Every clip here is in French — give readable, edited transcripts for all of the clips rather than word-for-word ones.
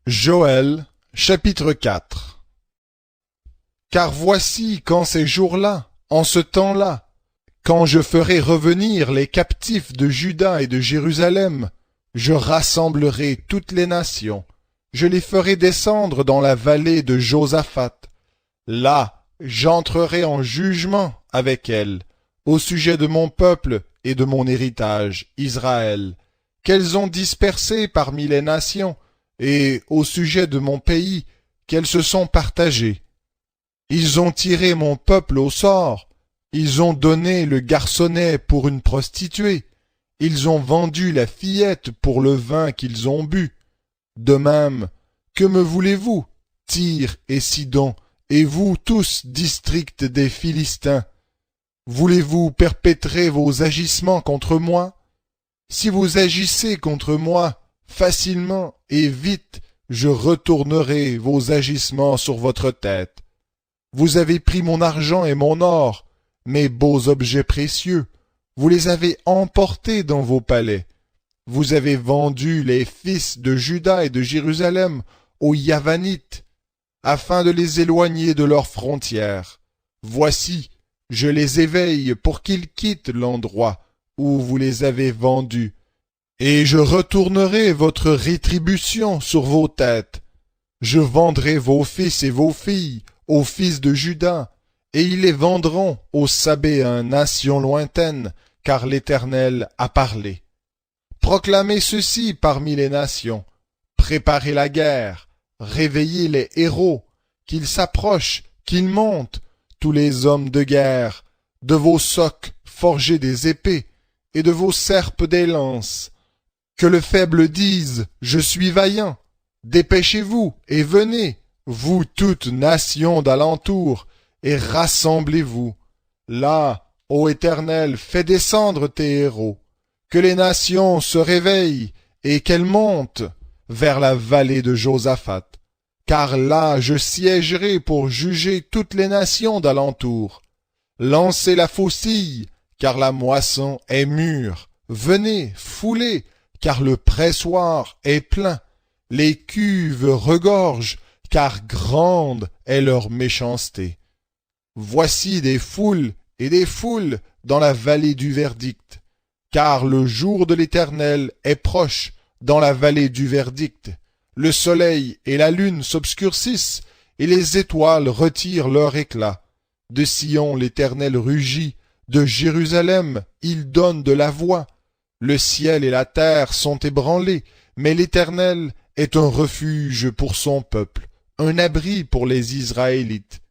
Joël, chapitre 4. Car voici qu'en ces jours-là, en ce temps-là, quand je ferai revenir les captifs de Juda et de Jérusalem, je rassemblerai toutes les nations, je les ferai descendre dans la vallée de Josaphat. Là, j'entrerai en jugement avec elles, au sujet de mon peuple et de mon héritage, Israël, qu'elles ont dispersé parmi les nations, et au sujet de mon pays, qu'elles se sont partagées. Ils ont tiré mon peuple au sort, ils ont donné le garçonnet pour une prostituée, ils ont vendu la fillette pour le vin qu'ils ont bu. De même, que me voulez-vous, Tyr et Sidon, et vous tous, districts des Philistins? Voulez-vous perpétrer vos agissements contre moi? Si vous agissez contre moi, facilement et vite, je retournerai vos agissements sur votre tête. Vous avez pris mon argent et mon or, mes beaux objets précieux, vous les avez emportés dans vos palais. Vous avez vendu les fils de Juda et de Jérusalem aux Yavanites, afin de les éloigner de leurs frontières. Voici, je les éveille pour qu'ils quittent l'endroit où vous les avez vendus, et je retournerai votre rétribution sur vos têtes. Je vendrai vos fils et vos filles aux fils de Juda, et ils les vendront aux Sabéens, nations lointaines, car l'Éternel a parlé. Proclamez ceci parmi les nations, préparez la guerre, réveillez les héros, qu'ils s'approchent, qu'ils montent, tous les hommes de guerre, de vos socs forgez des épées, et de vos serpes des lances. Que le faible dise, je suis vaillant. Dépêchez-vous et venez, vous toutes nations d'alentour, et rassemblez-vous. Là, ô Éternel, fais descendre tes héros. Que les nations se réveillent et qu'elles montent vers la vallée de Josaphat. Car là, je siégerai pour juger toutes les nations d'alentour. Lancez la faucille, car la moisson est mûre. Venez, foulez, car le pressoir est plein. Les cuves regorgent, car grande est leur méchanceté. Voici des foules et des foules dans la vallée du verdict, car le jour de l'Éternel est proche dans la vallée du verdict. Le soleil et la lune s'obscurcissent, et les étoiles retirent leur éclat. De Sion l'Éternel rugit, de Jérusalem il donne de la voix. Le ciel et la terre sont ébranlés, mais l'Éternel est un refuge pour son peuple, un abri pour les Israélites.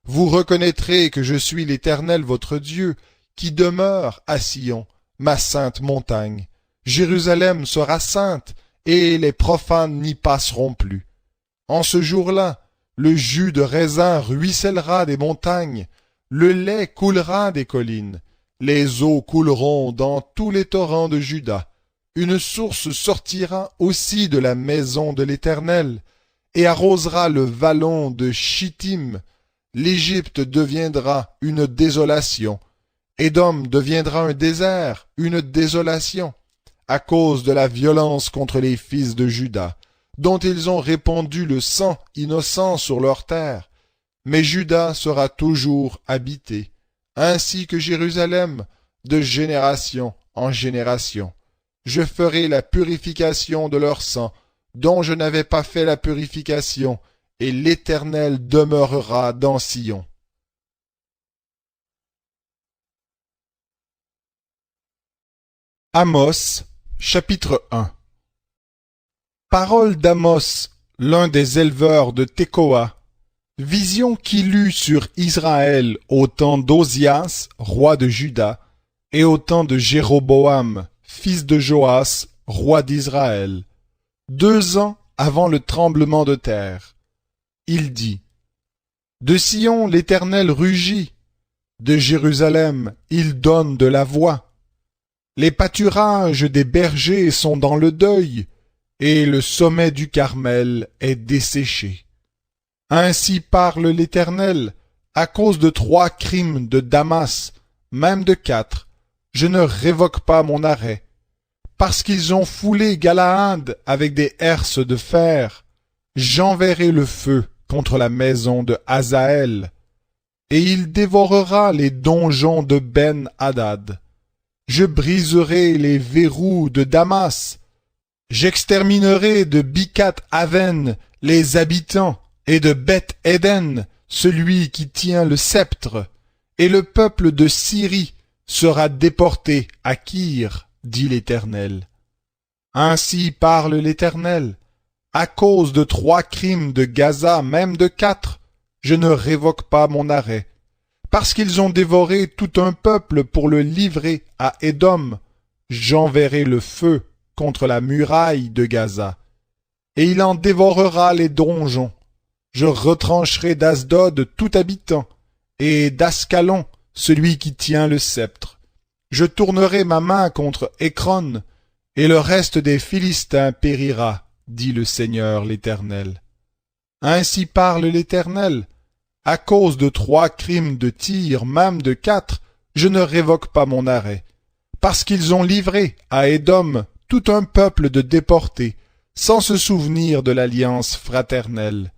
Vous reconnaîtrez que je suis l'Éternel votre Dieu, qui demeure à Sion, ma sainte montagne. Jérusalem sera sainte, et les profanes n'y passeront plus. En ce jour-là, le jus de raisin ruissellera des montagnes, le lait coulera des collines. Les eaux couleront dans tous les torrents de Juda. Une source sortira aussi de la maison de l'Éternel, et arrosera le vallon de Chittim. L'Égypte deviendra une désolation. Édom deviendra un désert, une désolation, à cause de la violence contre les fils de Juda, dont ils ont répandu le sang innocent sur leur terre. Mais Juda sera toujours habité, ainsi que Jérusalem, de génération en génération. Je ferai la purification de leur sang, dont je n'avais pas fait la purification, et l'Éternel demeurera dans Sion. Amos, chapitre 1. Parole d'Amos, l'un des éleveurs de Tekoa. Vision qu'il eut sur Israël au temps d'Ozias, roi de Juda, et au temps de Jéroboam, fils de Joas, roi d'Israël, 2 ans avant le tremblement de terre. Il dit, de Sion l'Éternel rugit, de Jérusalem il donne de la voix. Les pâturages des bergers sont dans le deuil, et le sommet du Carmel est desséché. Ainsi parle l'Éternel, à cause de 3 crimes de Damas, même de 4, je ne révoque pas mon arrêt. Parce qu'ils ont foulé Galaad avec des herses de fer, j'enverrai le feu contre la maison de Hazaël, et il dévorera les donjons de Ben-Hadad. Je briserai les verrous de Damas, j'exterminerai de Bicat-Aven les habitants, et de Beth-Éden celui qui tient le sceptre, et le peuple de Syrie sera déporté à Kir, dit l'Éternel. Ainsi parle l'Éternel. À cause de 3 crimes de Gaza, même de 4, je ne révoque pas mon arrêt. Parce qu'ils ont dévoré tout un peuple pour le livrer à Édom, j'enverrai le feu contre la muraille de Gaza, et il en dévorera les donjons. Je retrancherai d'Asdod tout habitant, et d'Ascalon celui qui tient le sceptre. Je tournerai ma main contre Écron, et le reste des Philistins périra, dit le Seigneur l'Éternel. Ainsi parle l'Éternel. À cause de 3 crimes de Tyr, même de 4, je ne révoque pas mon arrêt. Parce qu'ils ont livré à Édom tout un peuple de déportés, sans se souvenir de l'alliance fraternelle.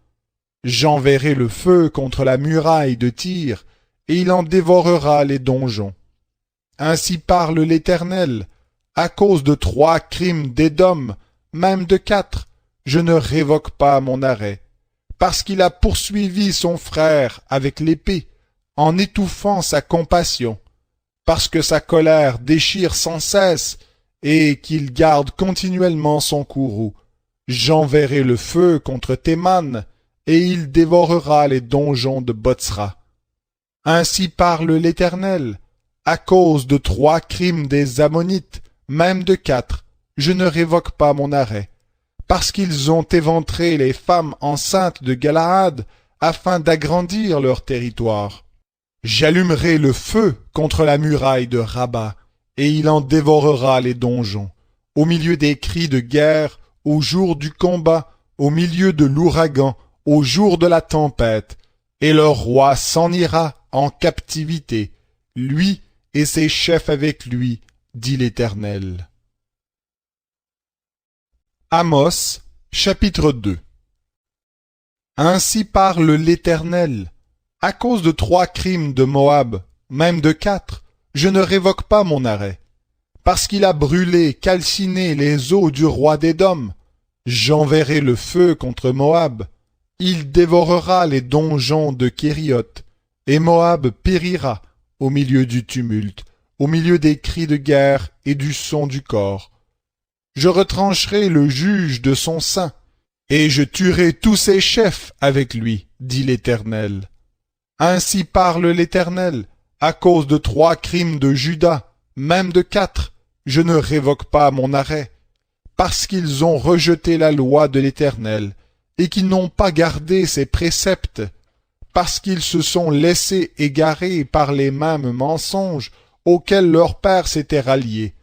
J'enverrai le feu contre la muraille de Tyr, et il en dévorera les donjons. Ainsi parle l'Éternel. À cause de 3 crimes d'Édom, même de 4, je ne révoque pas mon arrêt, parce qu'il a poursuivi son frère avec l'épée, en étouffant sa compassion, parce que sa colère déchire sans cesse, et qu'il garde continuellement son courroux. J'enverrai le feu contre Théman, et il dévorera les donjons de Botsra. Ainsi parle l'Éternel. À cause de 3 crimes des Ammonites, même de 4, je ne révoque pas mon arrêt, parce qu'ils ont éventré les femmes enceintes de Galaad afin d'agrandir leur territoire. J'allumerai le feu contre la muraille de Rabat, et il en dévorera les donjons, au milieu des cris de guerre, au jour du combat, au milieu de l'ouragan, au jour de la tempête, et leur roi s'en ira en captivité, lui et ses chefs avec lui, dit l'Éternel. Amos, chapitre 2. Ainsi parle l'Éternel. À cause de 3 crimes de Moab, même de 4, je ne révoque pas mon arrêt. Parce qu'il a brûlé, calciné les eaux du roi d'Édom, j'enverrai le feu contre Moab. Il dévorera les donjons de Kérioth, et Moab périra au milieu du tumulte, au milieu des cris de guerre et du son du cor. Je retrancherai le juge de son sein, et je tuerai tous ses chefs avec lui, dit l'Éternel. Ainsi parle l'Éternel, à cause de 3 crimes de Juda, même de 4, je ne révoque pas mon arrêt, parce qu'ils ont rejeté la loi de l'Éternel, et qu'ils n'ont pas gardé ses préceptes, parce qu'ils se sont laissés égarer par les mêmes mensonges auxquels leur père s'était rallié.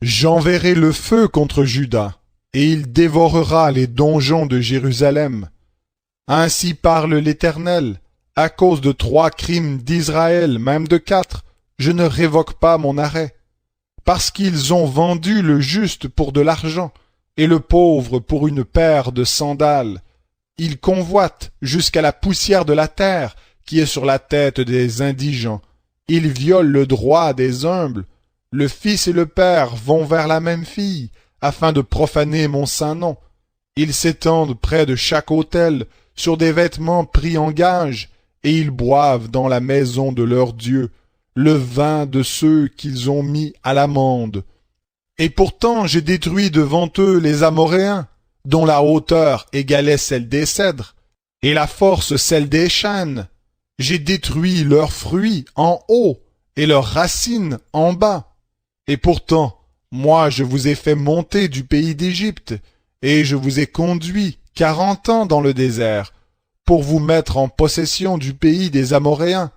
J'enverrai le feu contre Juda, et il dévorera les donjons de Jérusalem. Ainsi parle l'Éternel, à cause de 3 crimes d'Israël, même de 4, je ne révoque pas mon arrêt, parce qu'ils ont vendu le juste pour de l'argent, et le pauvre pour une paire de sandales. Ils convoitent jusqu'à la poussière de la terre qui est sur la tête des indigents. Ils violent le droit des humbles. Le fils et le père vont vers la même fille, afin de profaner mon saint nom. Ils s'étendent près de chaque autel, sur des vêtements pris en gage, et ils boivent dans la maison de leur Dieu le vin de ceux qu'ils ont mis à l'amende. Et pourtant j'ai détruit devant eux les Amoréens, dont la hauteur égalait celle des cèdres, et la force celle des chênes. J'ai détruit leurs fruits en haut, et leurs racines en bas. Et pourtant, moi je vous ai fait monter du pays d'Égypte, et je vous ai conduit 40 ans dans le désert, pour vous mettre en possession du pays des Amoréens.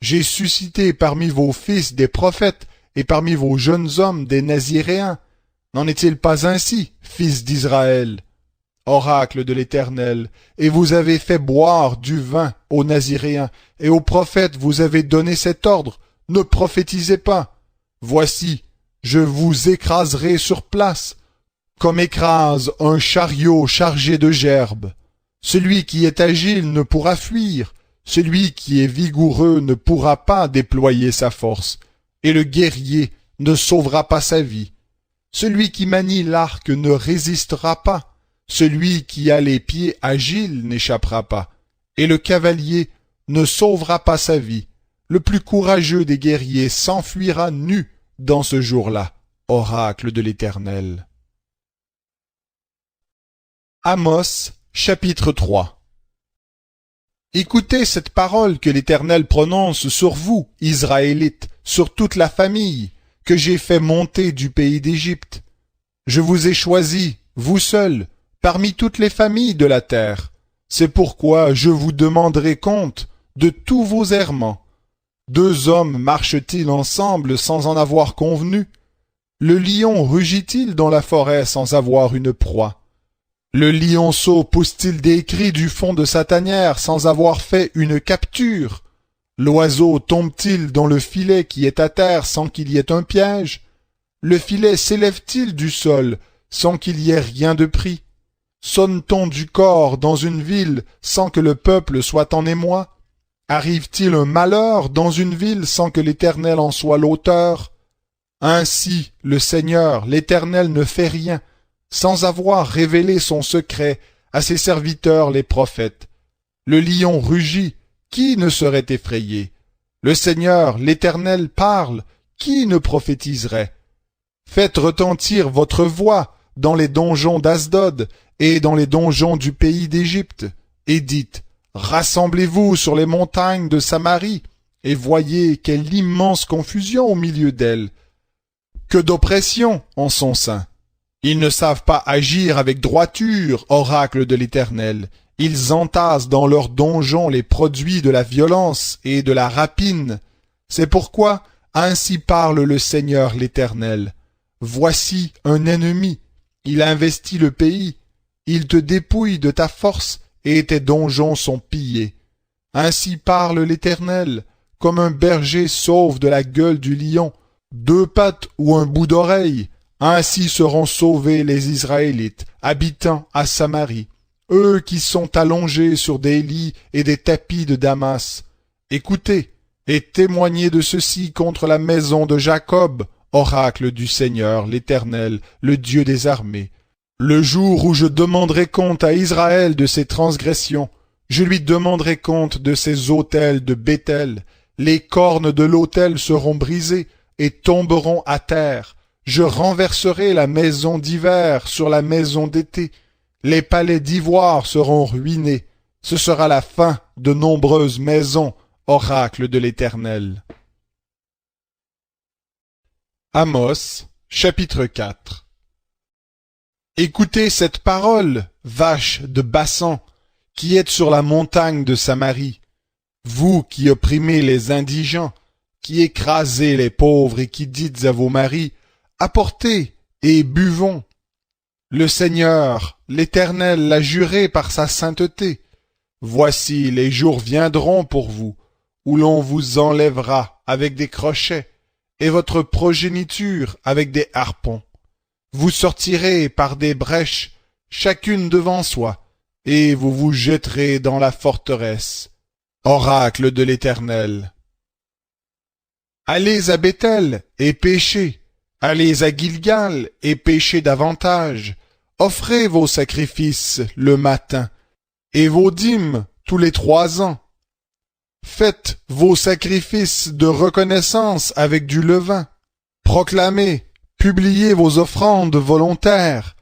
J'ai suscité parmi vos fils des prophètes, et parmi vos jeunes hommes des Naziréens. N'en est-il pas ainsi, fils d'Israël? Oracle de l'Éternel, et vous avez fait boire du vin aux Naziréens, et aux prophètes vous avez donné cet ordre, ne prophétisez pas. Voici, je vous écraserai sur place, comme écrase un chariot chargé de gerbes. Celui qui est agile ne pourra fuir, celui qui est vigoureux ne pourra pas déployer sa force, et le guerrier ne sauvera pas sa vie. Celui qui manie l'arc ne résistera pas, celui qui a les pieds agiles n'échappera pas, et le cavalier ne sauvera pas sa vie. Le plus courageux des guerriers s'enfuira nu dans ce jour-là, oracle de l'Éternel. Amos, chapitre 3. Écoutez cette parole que l'Éternel prononce sur vous, Israélites, sur toute la famille, que j'ai fait monter du pays d'Égypte. Je vous ai choisis, vous seuls, parmi toutes les familles de la terre. C'est pourquoi je vous demanderai compte de tous vos errements. 2 hommes marchent-ils ensemble sans en avoir convenu? Le lion rugit-il dans la forêt sans avoir une proie? Le lionceau pousse-t-il des cris du fond de sa tanière sans avoir fait une capture? L'oiseau tombe-t-il dans le filet qui est à terre sans qu'il y ait un piège? Le filet s'élève-t-il du sol sans qu'il y ait rien de pris? Sonne-t-on du cor dans une ville sans que le peuple soit en émoi? Arrive-t-il un malheur dans une ville sans que l'Éternel en soit l'auteur? Ainsi, le Seigneur, l'Éternel ne fait rien, sans avoir révélé son secret à ses serviteurs les prophètes. Le lion rugit, qui ne serait effrayé? Le Seigneur, l'Éternel parle, qui ne prophétiserait? Faites retentir votre voix dans les donjons d'Asdod et dans les donjons du pays d'Égypte, et dites, rassemblez-vous sur les montagnes de Samarie, et voyez quelle immense confusion au milieu d'elles. Que d'oppression en son sein. Ils ne savent pas agir avec droiture, oracle de l'Éternel. Ils entassent dans leurs donjons les produits de la violence et de la rapine. C'est pourquoi ainsi parle le Seigneur l'Éternel. Voici un ennemi. Il investit le pays. Il te dépouille de ta force et tes donjons sont pillés. Ainsi parle l'Éternel, comme un berger sauve de la gueule du lion, 2 pattes ou un bout d'oreille. Ainsi seront sauvés les Israélites, habitant à Samarie, eux qui sont allongés sur des lits et des tapis de Damas. Écoutez, et témoignez de ceci contre la maison de Jacob, oracle du Seigneur, l'Éternel, le Dieu des armées. Le jour où je demanderai compte à Israël de ses transgressions, je lui demanderai compte de ses autels de Béthel. Les cornes de l'autel seront brisées et tomberont à terre. Je renverserai la maison d'hiver sur la maison d'été. Les palais d'ivoire seront ruinés. Ce sera la fin de nombreuses maisons, oracle de l'Éternel. Amos, chapitre 4. Écoutez cette parole, vaches de Bassan, qui êtes sur la montagne de Samarie, vous qui opprimez les indigents, qui écrasez les pauvres et qui dites à vos maris, apportez et buvons. Le Seigneur, l'Éternel l'a juré par sa sainteté. Voici les jours viendront pour vous, où l'on vous enlèvera avec des crochets, et votre progéniture avec des harpons. Vous sortirez par des brèches, chacune devant soi, et vous vous jetterez dans la forteresse. Oracle de l'Éternel. Allez à Béthel et péchez, allez à Gilgal et péchez davantage, offrez vos sacrifices le matin, et vos dîmes tous les 3 ans. Faites vos sacrifices de reconnaissance avec du levain. Proclamez, publiez vos offrandes volontaires,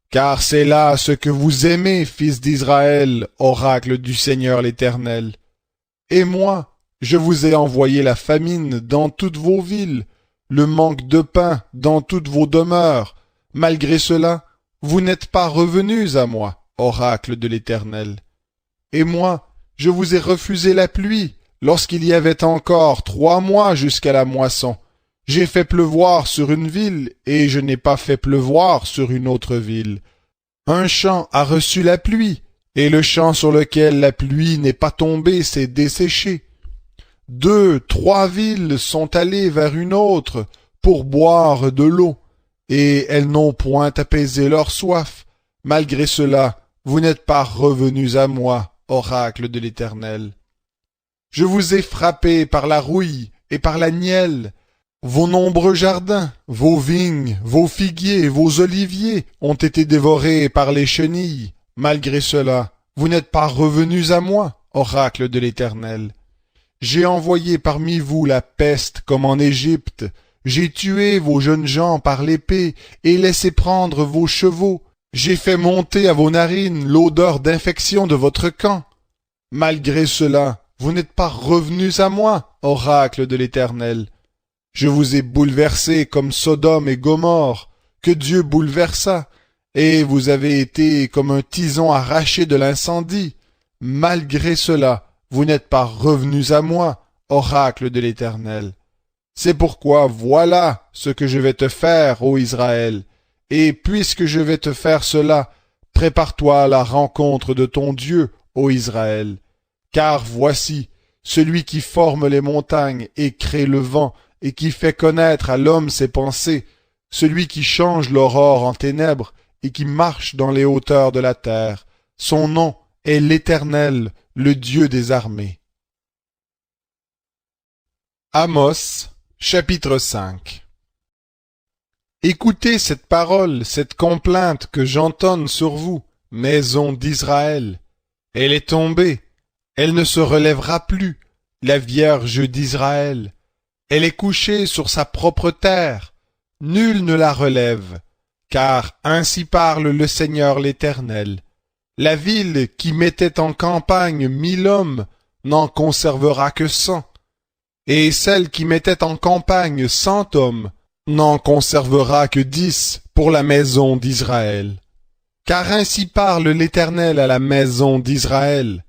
car c'est là ce que vous aimez, fils d'Israël, oracle du Seigneur l'Éternel. Et moi, je vous ai envoyé la famine dans toutes vos villes, le manque de pain dans toutes vos demeures. Malgré cela, vous n'êtes pas revenus à moi, oracle de l'Éternel. Et moi, je vous ai refusé la pluie, lorsqu'il y avait encore 3 mois jusqu'à la moisson. J'ai fait pleuvoir sur une ville, et je n'ai pas fait pleuvoir sur une autre ville. Un champ a reçu la pluie, et le champ sur lequel la pluie n'est pas tombée s'est desséché. 2, 3 villes sont allées vers une autre pour boire de l'eau, et elles n'ont point apaisé leur soif. Malgré cela, vous n'êtes pas revenus à moi, oracle de l'Éternel. Je vous ai frappé par la rouille et par la nielle. Vos nombreux jardins, vos vignes, vos figuiers, vos oliviers ont été dévorés par les chenilles. Malgré cela, vous n'êtes pas revenus à moi, oracle de l'Éternel. J'ai envoyé parmi vous la peste comme en Égypte. J'ai tué vos jeunes gens par l'épée et laissé prendre vos chevaux. J'ai fait monter à vos narines l'odeur d'infection de votre camp. Malgré cela, vous n'êtes pas revenus à moi, oracle de l'Éternel. Je vous ai bouleversés comme Sodome et Gomorrhe, que Dieu bouleversa, et vous avez été comme un tison arraché de l'incendie. Malgré cela, vous n'êtes pas revenus à moi, oracle de l'Éternel. C'est pourquoi voilà ce que je vais te faire, ô Israël. Et puisque je vais te faire cela, prépare-toi à la rencontre de ton Dieu, ô Israël. Car voici, celui qui forme les montagnes et crée le vent, et qui fait connaître à l'homme ses pensées, celui qui change l'aurore en ténèbres, et qui marche dans les hauteurs de la terre. Son nom est l'Éternel, le Dieu des armées. Amos, chapitre 5. Écoutez cette parole, cette complainte que j'entonne sur vous, maison d'Israël. Elle est tombée, elle ne se relèvera plus, la Vierge d'Israël. Elle est couchée sur sa propre terre, nul ne la relève, car ainsi parle le Seigneur l'Éternel. La ville qui mettait en campagne 1000 hommes n'en conservera que 100, et celle qui mettait en campagne 100 hommes n'en conservera que 10 pour la maison d'Israël. Car ainsi parle l'Éternel à la maison d'Israël.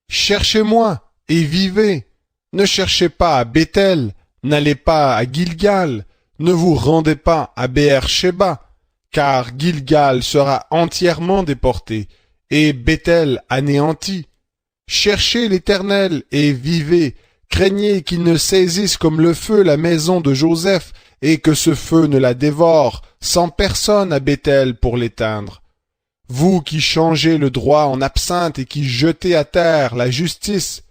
Cherchez-moi et vivez. Ne cherchez pas à Béthel, n'allez pas à Gilgal, ne vous rendez pas à Béer-Shéba, car Gilgal sera entièrement déporté, et Béthel anéanti. Cherchez l'Éternel et vivez, craignez qu'il ne saisisse comme le feu la maison de Joseph, et que ce feu ne la dévore, sans personne à Béthel pour l'éteindre. Vous qui changez le droit en absinthe et qui jetez à terre la justice,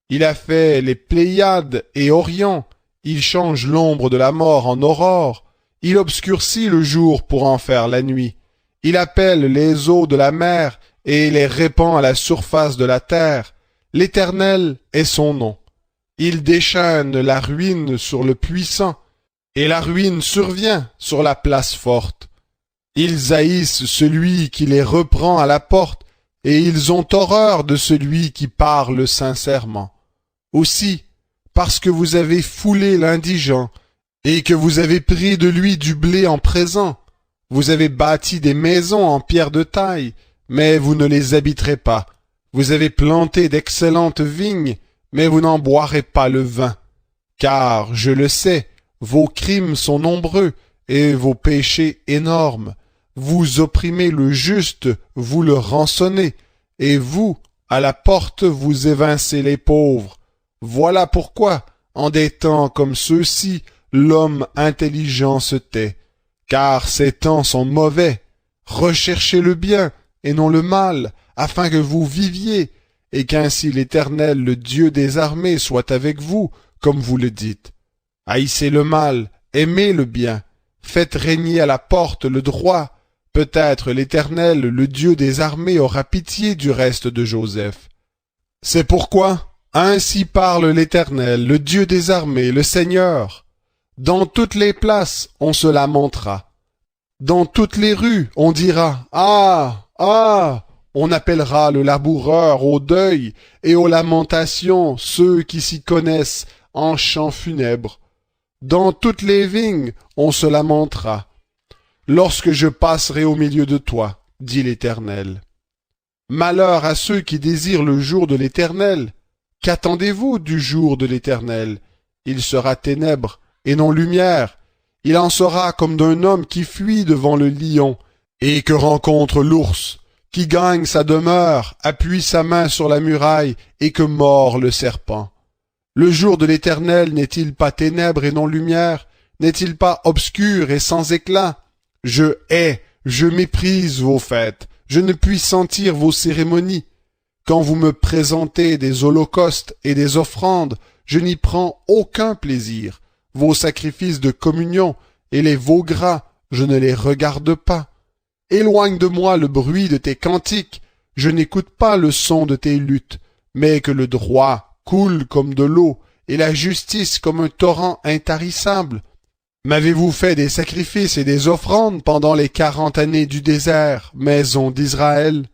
il a fait les Pléiades et Orion, il change l'ombre de la mort en aurore, il obscurcit le jour pour en faire la nuit, il appelle les eaux de la mer et les répand à la surface de la terre. L'Éternel est son nom. Il déchaîne la ruine sur le puissant, et la ruine survient sur la place forte. Ils haïssent celui qui les reprend à la porte, et ils ont horreur de celui qui parle sincèrement. Aussi, parce que vous avez foulé l'indigent, et que vous avez pris de lui du blé en présent, vous avez bâti des maisons en pierre de taille, mais vous ne les habiterez pas. Vous avez planté d'excellentes vignes, mais vous n'en boirez pas le vin. Car, je le sais, vos crimes sont nombreux, et vos péchés énormes. Vous opprimez le juste, vous le rançonnez, et vous, à la porte, vous évincez les pauvres. Voilà pourquoi, en des temps comme ceux-ci, l'homme intelligent se tait, car ces temps sont mauvais. Recherchez le bien, et non le mal, afin que vous viviez, et qu'ainsi l'Éternel, le Dieu des armées, soit avec vous, comme vous le dites. Haïssez le mal, aimez le bien, faites régner à la porte le droit. Peut-être l'Éternel, le Dieu des armées, aura pitié du reste de Joseph. C'est pourquoi, ainsi parle l'Éternel, le Dieu des armées, le Seigneur. Dans toutes les places, on se lamentera. Dans toutes les rues, on dira « Ah! Ah !» On appellera le laboureur au deuil et aux lamentations ceux qui s'y connaissent en chants funèbres. Dans toutes les vignes, on se lamentera. Lorsque je passerai au milieu de toi, dit l'Éternel. Malheur à ceux qui désirent le jour de l'Éternel. Qu'attendez-vous du jour de l'Éternel? Il sera ténèbres et non lumière. Il en sera comme d'un homme qui fuit devant le lion et que rencontre l'ours, qui gagne sa demeure, appuie sa main sur la muraille et que mord le serpent. Le jour de l'Éternel n'est-il pas ténèbres et non lumière? N'est-il pas obscur et sans éclat? Je hais, je méprise vos fêtes, je ne puis sentir vos cérémonies. Quand vous me présentez des holocaustes et des offrandes, je n'y prends aucun plaisir. Vos sacrifices de communion et les veaux gras, je ne les regarde pas. Éloigne de moi le bruit de tes cantiques, je n'écoute pas le son de tes luttes, mais que le droit coule comme de l'eau et la justice comme un torrent intarissable. M'avez-vous fait des sacrifices et des offrandes pendant les 40 années du désert, maison d'Israël?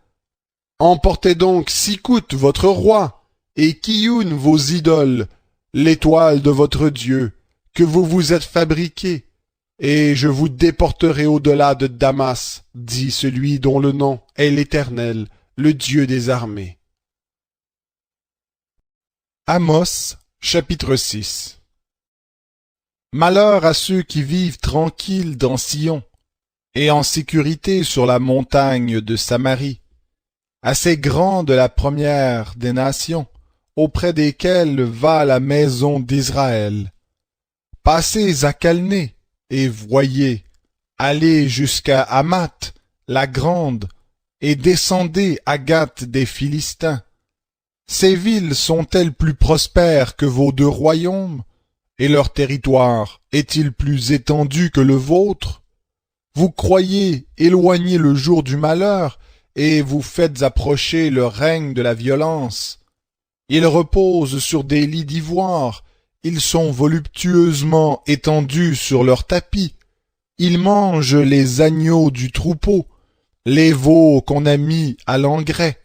Emportez donc Sikout votre roi, et Kioun vos idoles, l'étoile de votre Dieu, que vous vous êtes fabriqué, et je vous déporterai au-delà de Damas, dit celui dont le nom est l'Éternel, le Dieu des armées. Amos, chapitre 6. Malheur à ceux qui vivent tranquilles dans Sion, et en sécurité sur la montagne de Samarie, assez grande la première des nations, auprès desquelles va la maison d'Israël. Passez à Calné, et voyez, allez jusqu'à Hamath, la grande, et descendez à Gath des Philistins. Ces villes sont-elles plus prospères que vos deux royaumes? Et leur territoire est-il plus étendu que le vôtre? Vous croyez éloigner le jour du malheur, et vous faites approcher le règne de la violence. Ils reposent sur des lits d'ivoire, ils sont voluptueusement étendus sur leurs tapis. Ils mangent les agneaux du troupeau, les veaux qu'on a mis à l'engrais.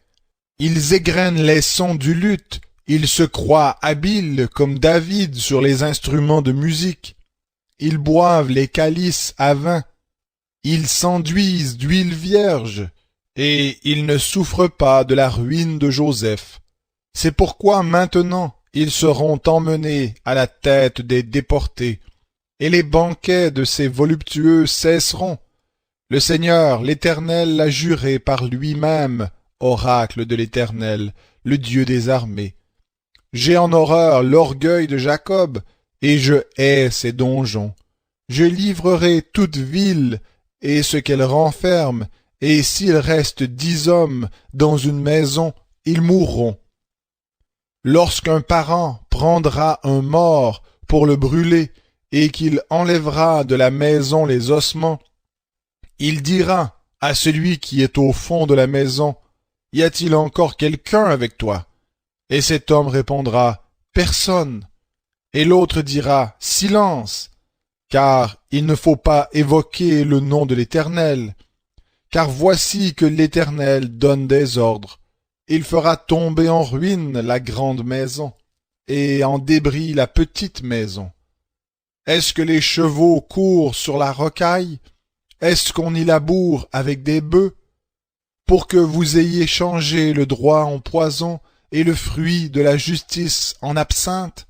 Ils égrènent les sons du luth, ils se croient habiles comme David sur les instruments de musique. Ils boivent les calices à vin, ils s'enduisent d'huile vierge, et ils ne souffrent pas de la ruine de Joseph. C'est pourquoi maintenant ils seront emmenés à la tête des déportés, et les banquets de ces voluptueux cesseront. Le Seigneur, l'Éternel, l'a juré par lui-même, oracle de l'Éternel, le Dieu des armées. J'ai en horreur l'orgueil de Jacob, et je hais ses donjons. Je livrerai toute ville et ce qu'elle renferme, et s'il reste 10 hommes dans une maison, ils mourront. Lorsqu'un parent prendra un mort pour le brûler, et qu'il enlèvera de la maison les ossements, il dira à celui qui est au fond de la maison, « Y a-t-il encore quelqu'un avec toi ?» Et cet homme répondra, « Personne. » Et l'autre dira, « Silence, car il ne faut pas évoquer le nom de l'Éternel. Car voici que l'Éternel donne des ordres. Il fera tomber en ruine la grande maison, et en débris la petite maison. Est-ce que les chevaux courent sur la rocaille? Est-ce qu'on y laboure avec des bœufs? Pour que vous ayez changé le droit en poison, et le fruit de la justice en absinthe?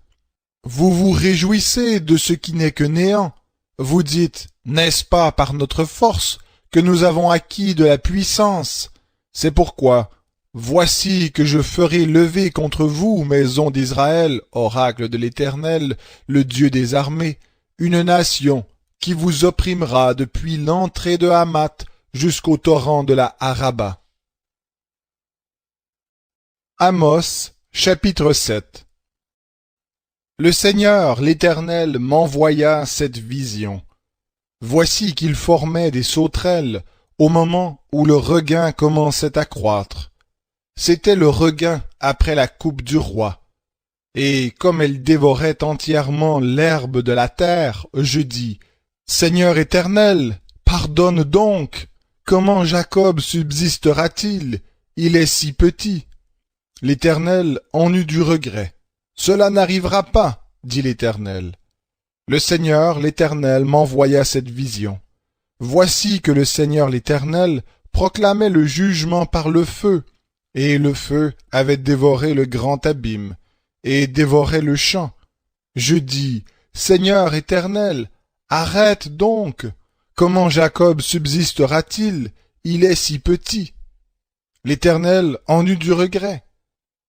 Vous vous réjouissez de ce qui n'est que néant. Vous dites, n'est-ce pas par notre force que nous avons acquis de la puissance? C'est pourquoi, voici que je ferai lever contre vous, maison d'Israël, oracle de l'Éternel, le Dieu des armées, une nation qui vous opprimera depuis l'entrée de Hamath jusqu'au torrent de la Araba. Amos, chapitre 7. Le Seigneur, l'Éternel, m'envoya cette vision. Voici qu'il formait des sauterelles au moment où le regain commençait à croître. C'était le regain après la coupe du roi. Et comme elle dévorait entièrement l'herbe de la terre, je dis, « Seigneur éternel, pardonne donc! Comment Jacob subsistera-t-il? Il est si petit. » L'Éternel en eut du regret. « Cela n'arrivera pas, dit l'Éternel. » Le Seigneur, l'Éternel, m'envoya cette vision. Voici que le Seigneur, l'Éternel, proclamait le jugement par le feu, et le feu avait dévoré le grand abîme, et dévorait le champ. Je dis, « Seigneur éternel, arrête donc! Comment Jacob subsistera-t-il? Il est si petit. » L'Éternel en eut du regret.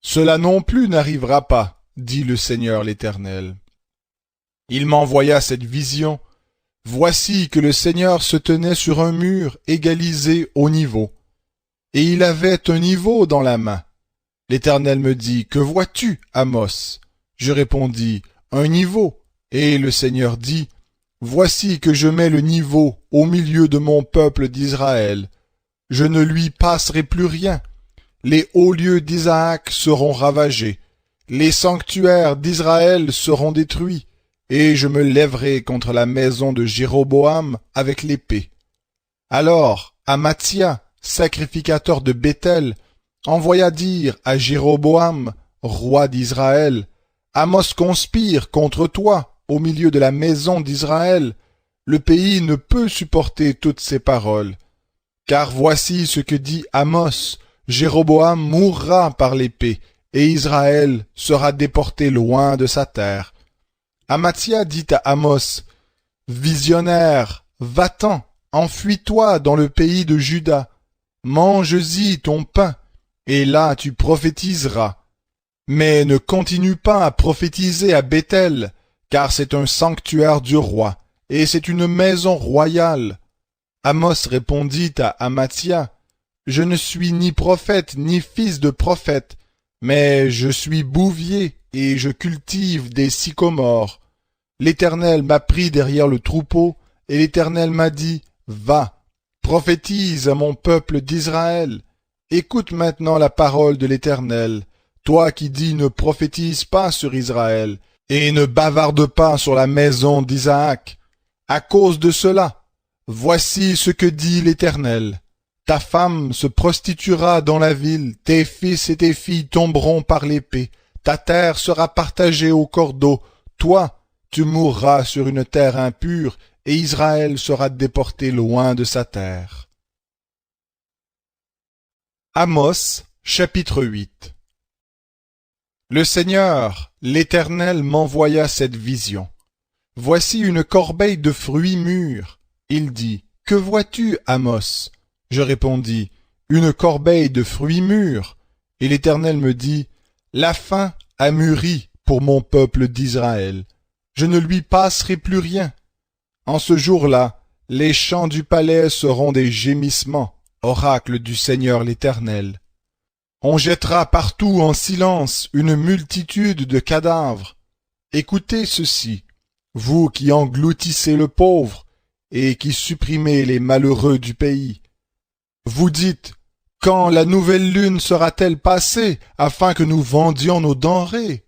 « Cela non plus n'arrivera pas, dit le Seigneur l'Éternel. » Il m'envoya cette vision. Voici que le Seigneur se tenait sur un mur égalisé au niveau. et il avait un niveau dans la main. L'Éternel me dit, que vois-tu, Amos? Je répondis, un niveau. Et le Seigneur dit, voici que je mets le niveau au milieu de mon peuple d'Israël. Je ne lui passerai plus rien. Les hauts lieux d'Isaac seront ravagés. Les sanctuaires d'Israël seront détruits. Et je me lèverai contre la maison de Jéroboam avec l'épée. Alors Amathia, sacrificateur de Béthel, envoya dire à Jéroboam, roi d'Israël, Amos conspire contre toi au milieu de la maison d'Israël. Le pays ne peut supporter toutes ces paroles. Car voici ce que dit Amos, Jéroboam mourra par l'épée, et Israël sera déporté loin de sa terre. Amathia dit à Amos, visionnaire, va-t'en, enfuis-toi dans le pays de Juda, mange-y ton pain, et là tu prophétiseras. Mais ne continue pas à prophétiser à Béthel, car c'est un sanctuaire du roi, et c'est une maison royale. Amos répondit à Amathia, je ne suis ni prophète ni fils de prophète, mais je suis bouvier et je cultive des sycomores. L'Éternel m'a pris derrière le troupeau, et l'Éternel m'a dit, va, prophétise à mon peuple d'Israël. Écoute maintenant la parole de l'Éternel, toi qui dis ne prophétise pas sur Israël, et ne bavarde pas sur la maison d'Isaac. À cause de cela, voici ce que dit l'Éternel. Ta femme se prostituera dans la ville, tes fils et tes filles tomberont par l'épée, ta terre sera partagée au cordeau, toi, tu mourras sur une terre impure, et Israël sera déporté loin de sa terre. Amos, chapitre 8. Le Seigneur, l'Éternel, m'envoya cette vision. Voici une corbeille de fruits mûrs. Il dit, que vois-tu, Amos? Je répondis, une corbeille de fruits mûrs. Et l'Éternel me dit, la faim a mûri pour mon peuple d'Israël. Je ne lui passerai plus rien. En ce jour-là, les champs du palais seront des gémissements, oracle du Seigneur l'Éternel. On jettera partout en silence une multitude de cadavres. Écoutez ceci, vous qui engloutissez le pauvre et qui supprimez les malheureux du pays. Vous dites, quand la nouvelle lune sera-t-elle passée afin que nous vendions nos denrées?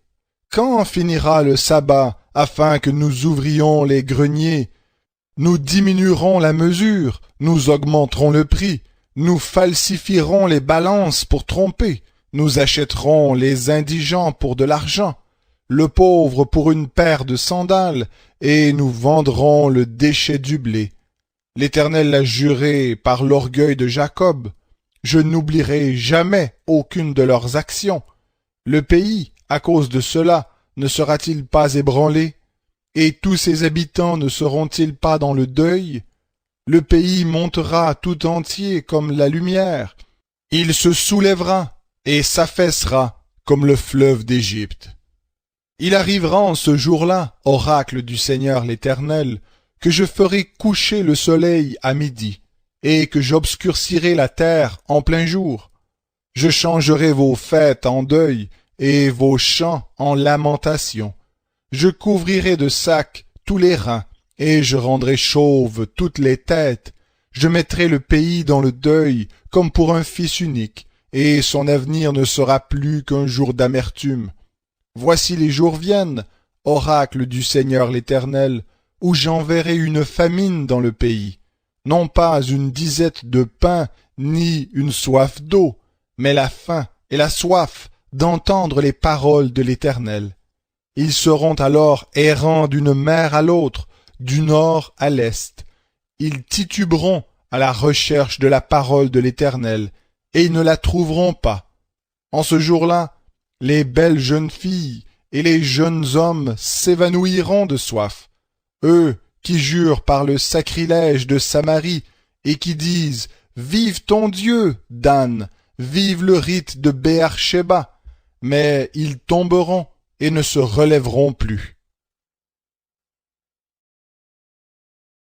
Quand finira le sabbat afin que nous ouvrions les greniers? Nous diminuerons la mesure, nous augmenterons le prix, nous falsifierons les balances pour tromper, nous achèterons les indigents pour de l'argent, le pauvre pour une paire de sandales, et nous vendrons le déchet du blé. L'Éternel l'a juré par l'orgueil de Jacob. Je n'oublierai jamais aucune de leurs actions. Le pays, à cause de cela, ne sera-t-il pas ébranlé? Et tous ses habitants ne seront-ils pas dans le deuil? Le pays montera tout entier comme la lumière. Il se soulèvera et s'affaissera comme le fleuve d'Égypte. Il arrivera en ce jour-là, oracle du Seigneur l'Éternel, que je ferai coucher le soleil à midi, et que j'obscurcirai la terre en plein jour. Je changerai vos fêtes en deuil, et vos chants en lamentation. Je couvrirai de sacs tous les reins, et je rendrai chauves toutes les têtes. Je mettrai le pays dans le deuil, comme pour un fils unique, et son avenir ne sera plus qu'un jour d'amertume. Voici les jours viennent, oracle du Seigneur l'Éternel, où j'enverrai une famine dans le pays, non pas une disette de pain, ni une soif d'eau, mais la faim et la soif d'entendre les paroles de l'Éternel. Ils seront alors errants d'une mer à l'autre, du nord à l'est. Ils tituberont à la recherche de la parole de l'Éternel, et ils ne la trouveront pas. En ce jour-là, les belles jeunes filles et les jeunes hommes s'évanouiront de soif. Eux qui jurent par le sacrilège de Samarie et qui disent « Vive ton Dieu, Dan, vive le rite de Béer-Shéba !» Mais ils tomberont et ne se relèveront plus.